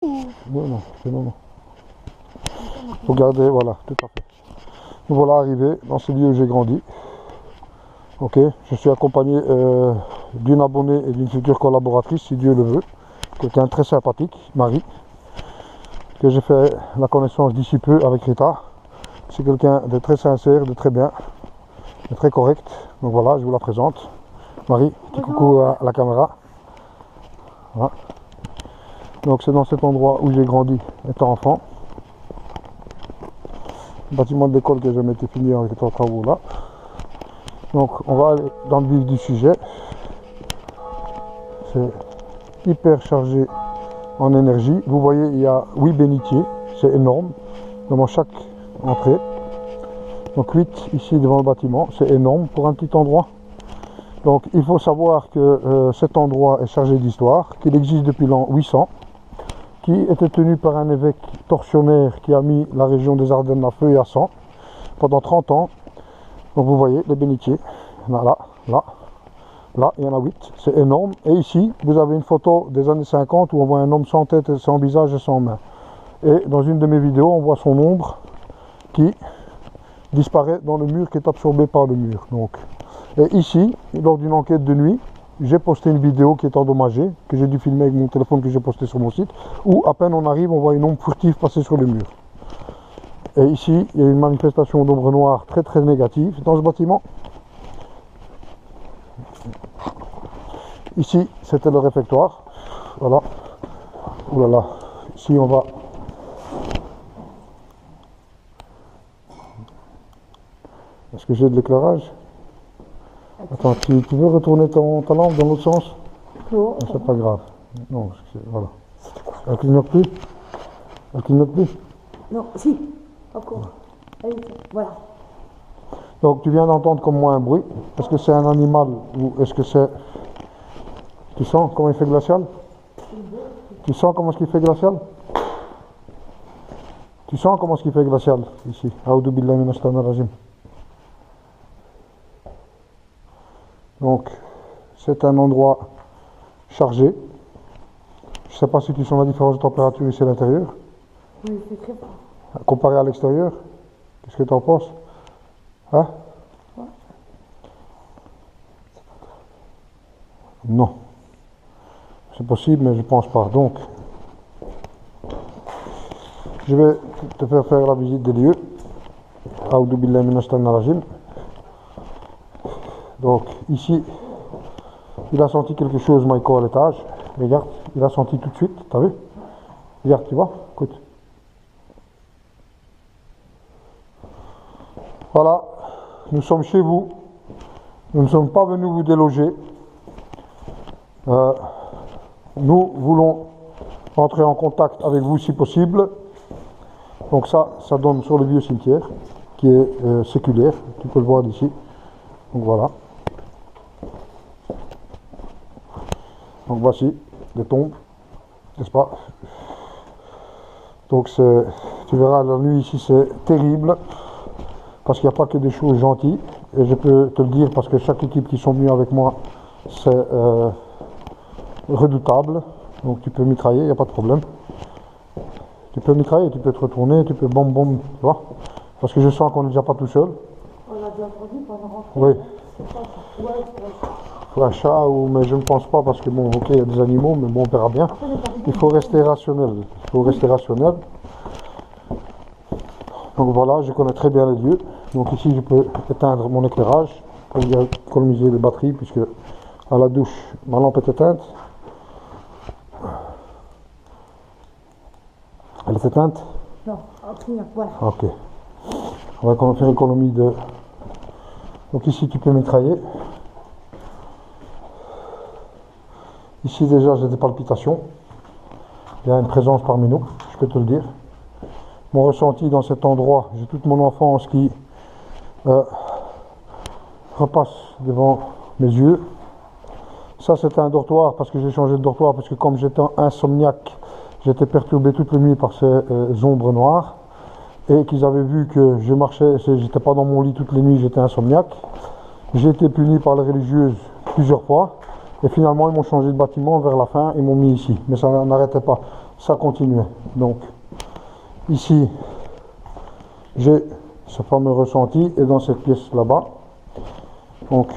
Non, non, c'est non, non. Regardez, voilà, tout à fait. Nous voilà arrivés dans ce lieu où j'ai grandi. Ok, je suis accompagné d'une abonnée et d'une future collaboratrice, si Dieu le veut. Quelqu'un de très sympathique, Marie, que j'ai fait la connaissance d'ici peu avec Rita. C'est quelqu'un de très sincère, de très bien, de très correct. Donc voilà, je vous la présente. Marie, petit coucou à la caméra. Voilà. Donc c'est dans cet endroit où j'ai grandi étant enfant. Le bâtiment de l'école que j'ai jamais été fini avec les travaux là. Donc on va aller dans le vif du sujet. C'est hyper chargé en énergie. Vous voyez, il y a 8 bénitiers, c'est énorme, devant chaque entrée. Donc 8 ici devant le bâtiment, c'est énorme pour un petit endroit. Donc il faut savoir que cet endroit est chargé d'histoire, qu'il existe depuis l'an 800, qui était tenu par un évêque tortionnaire qui a mis la région des Ardennes à feu et à sang pendant 30 ans. Donc vous voyez les bénitiers, là, il y en a 8, c'est énorme. Et ici, vous avez une photo des années 50 où on voit un homme sans tête, sans visage et sans main. Et dans une de mes vidéos, on voit son ombre qui disparaît dans le mur, qui est absorbé par le mur. Donc. Et ici, lors d'une enquête de nuit, j'ai posté une vidéo qui est endommagée, que j'ai dû filmer avec mon téléphone que j'ai posté sur mon site, où à peine on arrive, on voit une ombre furtive passer sur le mur. Et ici, il y a une manifestation d'ombre noire très très négative dans ce bâtiment. Ici, c'était le réfectoire. Voilà. Ouh là là. Ici, on va... Est-ce que j'ai de l'éclairage? Attends, tu veux retourner ta lampe dans l'autre sens? Non. C'est pas grave. Non, voilà. Elle clignote plus? Elle clignote plus? Non, si. Encore. Allez, voilà. Donc, tu viens d'entendre comme moi un bruit. Est-ce que c'est un animal ou est-ce que c'est... Tu sens comment il fait glacial? Tu sens comment il fait glacial? Tu sens comment il fait glacial ici? Aoudou billahi minash shaitanir rajim. Donc, c'est un endroit chargé. Je ne sais pas si tu sens la différence de température ici à l'intérieur. Oui, c'est très fort. Comparé à l'extérieur, qu'est-ce que tu en penses? Hein? Ouais. Non. C'est possible, mais je pense pas. Donc, je vais te faire la visite des lieux. Aoudou billahi minash shaitanir rajim. Donc, ici, il a senti quelque chose, Michael, à l'étage. Regarde, il a senti tout de suite, t'as vu? Regarde, tu vois? Écoute. Voilà, nous sommes chez vous. Nous ne sommes pas venus vous déloger. Nous voulons entrer en contact avec vous si possible. Donc ça donne sur le vieux cimetière, qui est séculaire. Tu peux le voir d'ici. Donc voilà. Donc voici les tombes, n'est-ce pas? Donc tu verras, la nuit ici c'est terrible, parce qu'il n'y a pas que des choses gentilles, et je peux te le dire parce que chaque équipe qui sont venus avec moi, c'est redoutable, donc tu peux mitrailler, il n'y a pas de problème. Tu peux mitrailler, tu peux te retourner, tu peux bombe, tu vois? Parce que je sens qu'on n'est déjà pas tout seul. On l'a déjà entendu pendant rentrer. Oui. Ouais, Un chat, mais je ne pense pas parce que bon, ok, il y a des animaux, mais bon, on verra bien. Il faut rester rationnel. Il faut rester rationnel. Donc voilà, je connais très bien les lieux. Donc ici, je peux éteindre mon éclairage pour économiser les batteries, puisque à la douche, ma lampe est éteinte. Elle est éteinte? non, voilà. Ok. On va faire économie de... Donc ici, tu peux mitrailler. Ici déjà j'ai des palpitations, il y a une présence parmi nous, je peux te le dire. Mon ressenti dans cet endroit, j'ai toute mon enfance qui repasse devant mes yeux. Ça c'était un dortoir parce que j'ai changé de dortoir parce que comme j'étais insomniaque, j'étais perturbé toute la nuit par ces ombres noires et qu'ils avaient vu que je marchais, j'étais pas dans mon lit toutes les nuits, j'étais insomniaque. J'ai été puni par les religieuses plusieurs fois. Et finalement, ils m'ont changé de bâtiment vers la fin, ils m'ont mis ici. Mais ça n'arrêtait pas. ça continuait. Donc ici, j'ai ce fameux ressenti et dans cette pièce là-bas. Donc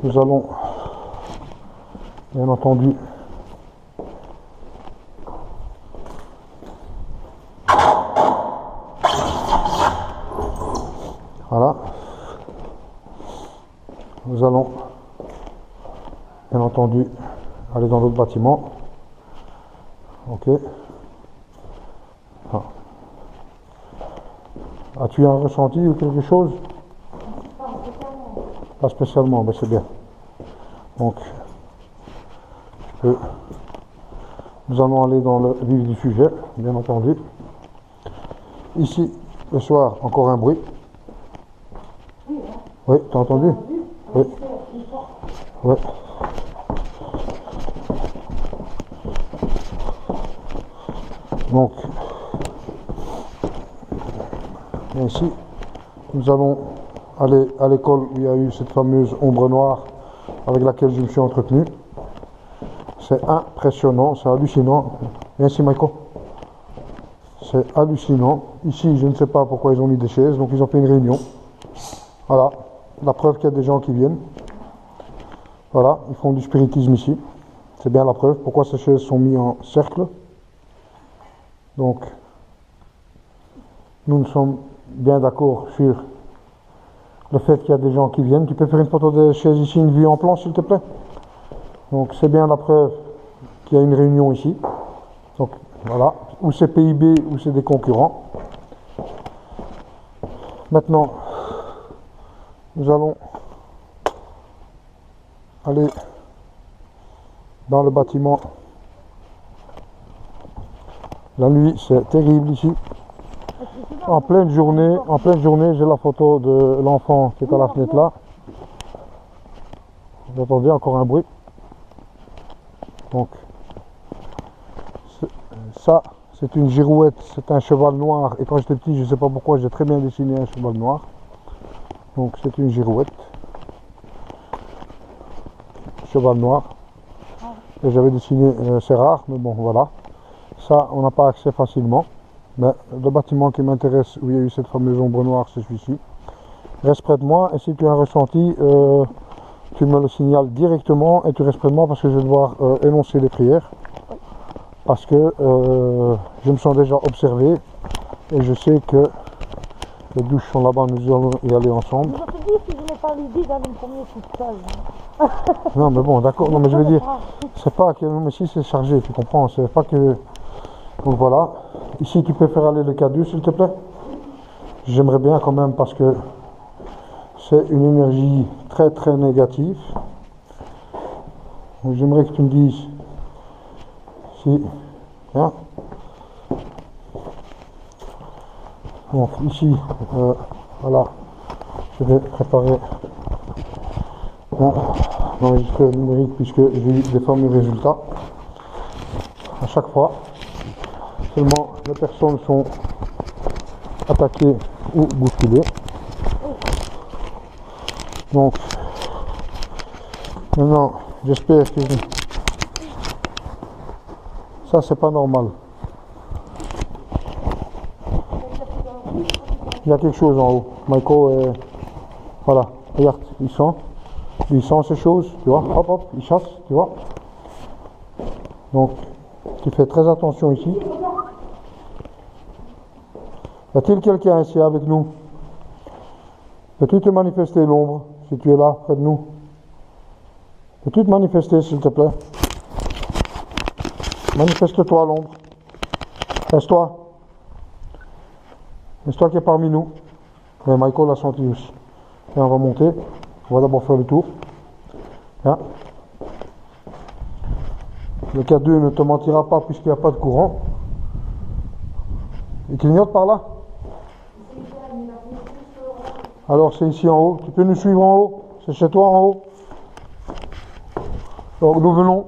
nous allons bien entendu voilà, nous allons bien entendu aller dans l'autre bâtiment. Ok. Ah. As-tu un ressenti ou quelque chose? Pas spécialement, mais c'est bien. Donc, nous allons aller dans le vif du sujet, bien entendu. Ici, le soir, encore un bruit. Oui, tu as entendu? Oui. Oui. Donc, ici, nous allons aller à l'école où il y a eu cette fameuse ombre noire avec laquelle je me suis entretenu. C'est impressionnant, c'est hallucinant. Viens ici, Michael. C'est hallucinant. Ici, je ne sais pas pourquoi ils ont mis des chaises, donc ils ont fait une réunion. Voilà, la preuve qu'il y a des gens qui viennent. Voilà, ils font du spiritisme ici. C'est bien la preuve. Pourquoi ces chaises sont mises en cercle. Donc, nous sommes bien d'accord sur le fait qu'il y a des gens qui viennent. Tu peux faire une photo des chaises ici, une vue en plan, s'il te plaît? Donc, c'est bien la preuve qu'il y a une réunion ici. Donc, voilà. Ou c'est PIB, ou c'est des concurrents. Maintenant, nous allons aller dans le bâtiment. La nuit, c'est terrible ici. En pleine journée, j'ai la photo de l'enfant qui est à la fenêtre là. Vous entendez encore un bruit. Donc, ça, c'est une girouette, c'est un cheval noir. Et quand j'étais petit, je ne sais pas pourquoi, j'ai très bien dessiné un cheval noir. Donc, c'est une girouette. Cheval noir. Et j'avais dessiné, c'est rare, mais bon, voilà. Ça, on n'a pas accès facilement. Mais le bâtiment qui m'intéresse, où il y a eu cette fameuse ombre noire, c'est celui-ci. Reste près de moi, et si tu as un ressenti, tu me le signales directement, et tu restes près de moi parce que je vais devoir énoncer les prières. Parce que je me sens déjà observé, et je sais que les douches sont là-bas, nous allons y aller ensemble. Je te dis si je n'ai pas l'idée d'aller me promener toute seule. Non mais bon, d'accord, non mais je veux dire, c'est pas que, mais si c'est chargé, tu comprends, c'est pas que... Donc voilà, ici tu peux faire aller le cadeau s'il te plaît. J'aimerais bien quand même parce que c'est une énergie très très négative. J'aimerais que tu me dises si... Hein? Donc ici, voilà, je vais préparer mon enregistreur numérique puisque j'ai eu des fameux résultats à chaque fois. Seulement les personnes sont attaquées ou bousculées. Donc maintenant j'espère que ça c'est pas normal. Il y a quelque chose en haut. Michael, voilà, regarde, il sent ces choses, tu vois, hop hop, il chasse, tu vois. Donc tu fais très attention ici. Y a-t-il quelqu'un ici avec nous? Peux-tu te manifester l'ombre, si tu es là, près de nous? Peux-tu te manifester, s'il te plaît? Manifeste-toi, l'ombre. Laisse-toi. Laisse-toi qui est parmi nous. Mais Michael l'a senti aussi. Et on va monter. On va d'abord faire le tour. Hein? Le K2 ne te mentira pas puisqu'il n'y a pas de courant. Il clignote par là? Alors c'est ici en haut. Tu peux nous suivre en haut? C'est chez toi en haut? Alors nous venons.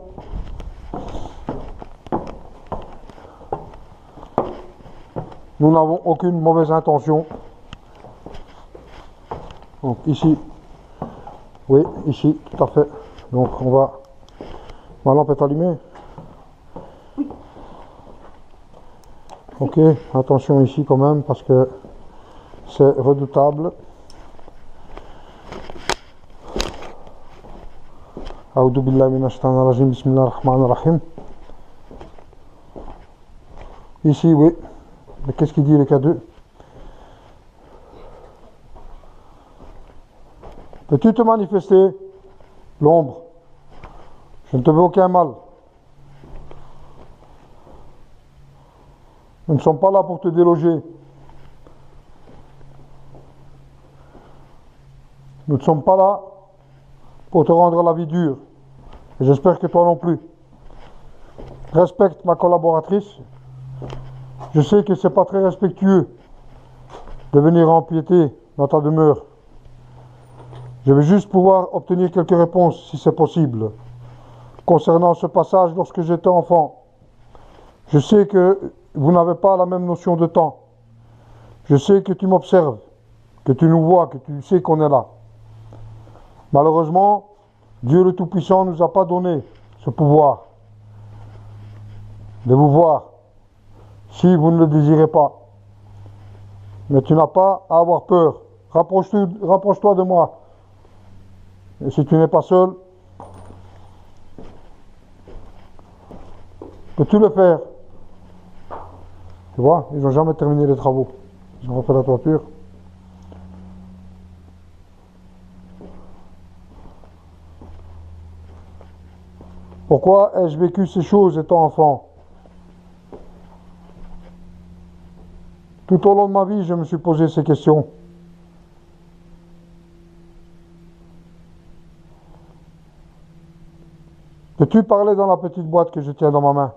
Nous n'avons aucune mauvaise intention. Donc ici. Oui, ici, tout à fait. Donc on va... Ma lampe est allumée. Ok, attention ici quand même parce que c'est redoutable. A'udhu billahi minash shaitanir rajim, bismillahir rahmanir rahim. Ici, oui. Mais qu'est-ce qu'il dit le K2? Peux-tu te manifester, l'ombre? Je ne te veux aucun mal. Nous ne sommes pas là pour te déloger. Nous ne sommes pas là pour te rendre la vie dure. Et j'espère que toi non plus. Respecte ma collaboratrice. Je sais que c'est pas très respectueux de venir empiéter dans ta demeure. Je veux juste pouvoir obtenir quelques réponses, si c'est possible, concernant ce passage lorsque j'étais enfant. Je sais que vous n'avez pas la même notion de temps. Je sais que tu m'observes, que tu nous vois, que tu sais qu'on est là. Malheureusement, Dieu le Tout-Puissant ne nous a pas donné ce pouvoir de vous voir si vous ne le désirez pas. Mais tu n'as pas à avoir peur. Rapproche-toi de moi. Et si tu n'es pas seul, peux-tu le faire? Tu vois, ils n'ont jamais terminé les travaux. Ils ont refait la toiture. Pourquoi ai-je vécu ces choses étant enfant? Tout au long de ma vie, je me suis posé ces questions. Peux-tu parler dans la petite boîte que je tiens dans ma main?